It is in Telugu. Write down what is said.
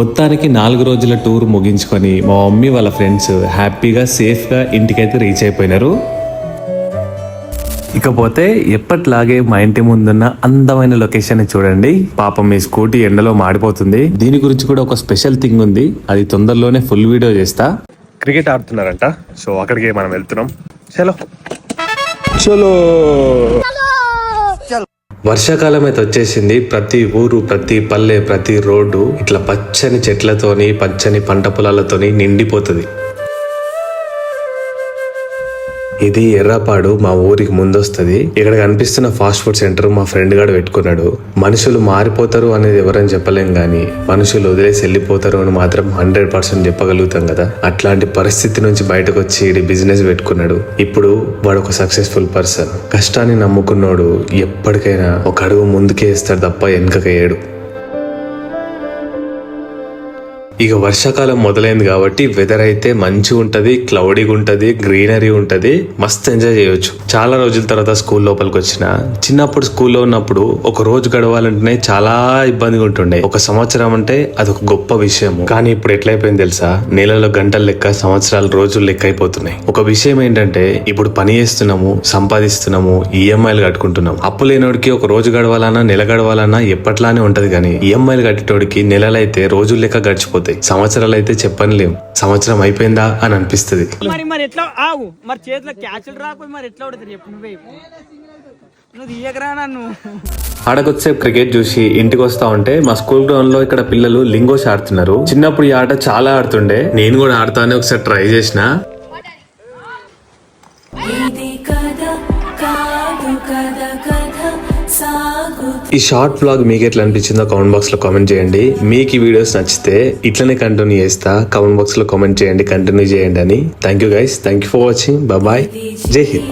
మొత్తానికి 4 రోజుల టూర్ ముగించుకొని మా మమ్మీ వాళ్ళ ఫ్రెండ్స్ హ్యాపీగా సేఫ్గా ఇంటికైతే రీచ్ అయిపోయినారు. ఇకపోతే ఎప్పట్లాగే మా ఇంటి ముందున్న అందమైన లొకేషన్ చూడండి. పాపం మీ స్కూటీ ఎండలో మాడిపోతుంది. దీని గురించి కూడా ఒక స్పెషల్ థింగ్ ఉంది, అది తొందరలోనే ఫుల్ వీడియో చేస్తా. క్రికెట్ ఆడుతున్నారంట, సో అక్కడికి మనం వెళ్తున్నాం. చలో చలో. వర్షాకాలం అయితే వచ్చేసింది. ప్రతి ఊరు, ప్రతి పల్లె, ప్రతి రోడ్డు ఇట్లా పచ్చని చెట్లతోని, పచ్చని పంట పొలాలతోని నిండిపోతుంది. ఇది ఎర్రపాడు, మా ఊరికి ముందొస్తుంది. ఇక్కడ కనిపిస్తున్న ఫాస్ట్ ఫుడ్ సెంటర్ మా ఫ్రెండ్ గాడు పెట్టుకున్నాడు. మనుషులు మారిపోతారు అనేది ఎవరని చెప్పలేం గానీ మనుషులు వదిలేసి వెళ్ళిపోతారు అని మాత్రం 100% చెప్పగలుగుతాం కదా. అట్లాంటి పరిస్థితి నుంచి బయటకు వచ్చి ఇది బిజినెస్ పెట్టుకున్నాడు. ఇప్పుడు వాడు ఒక సక్సెస్ఫుల్ పర్సన్. కష్టాన్ని నమ్ముకున్నాడు ఎప్పటికైనా ఒక అడుగు ముందుకే వేస్తాడు తప్ప వెనకకేయడు. ఇక వర్షాకాలం మొదలైంది కాబట్టి వెదర్ అయితే మంచిగా ఉంటది, క్లౌడీగా ఉంటది, గ్రీనరీ ఉంటది, మస్తు ఎంజాయ్ చేయొచ్చు. చాలా రోజుల తర్వాత స్కూల్ లోపలికి వచ్చిన. చిన్నప్పుడు స్కూల్లో ఉన్నప్పుడు ఒక రోజు గడవాలంటేనే చాలా ఇబ్బందిగా ఉంటుండే. ఒక సంవత్సరం అంటే అదొక గొప్ప విషయం. కానీ ఇప్పుడు ఎట్లయిపోయింది తెలుసా, నెలలో గంటల లెక్క, సంవత్సరాలు రోజులు లెక్క అయిపోతున్నాయి. ఒక విషయం ఏంటంటే ఇప్పుడు పని చేస్తున్నాము, సంపాదిస్తున్నాము, ఈఎంఐలు కట్టుకుంటున్నాము. అప్పు లేనోడికి ఒక రోజు గడవాలన్నా, నెల గడవాలన్నా ఎప్పట్లానే ఉంటది. కానీ ఈఎంఐలు కట్టేటోడికి నెలలైతే రోజులు లెక్క గడిచిపోతాయి, సంవత్సరాలు అయితే చెప్పలేం. సంవత్సరం అయిపోయిందా అని అనిపిస్తుంది. ఆడకొచ్చేపు క్రికెట్ చూసి ఇంటికి వస్తా ఉంటే మా స్కూల్ గ్రౌండ్ లో ఇక్కడ పిల్లలు లింగోస్ ఆడుతున్నారు. చిన్నప్పుడు ఈ ఆట చాలా ఆడుతుండే, నేను కూడా ఆడతానే ఒకసారి ట్రై చేసిన. ఈ షార్ట్ వ్లాగ్ మీకు ఎట్లా అనిపించిందో కామెంట్ బాక్స్ లో కామెంట్ చేయండి. మీకు ఈ వీడియోస్ నచ్చితే ఇట్లనే కంటిన్యూ చేస్తా, కామెంట్ బాక్స్ లో కామెంట్ చేయండి, కంటిన్యూ చేయండి అని. Thank you guys, thank you for watching. Bye, జై హింద్.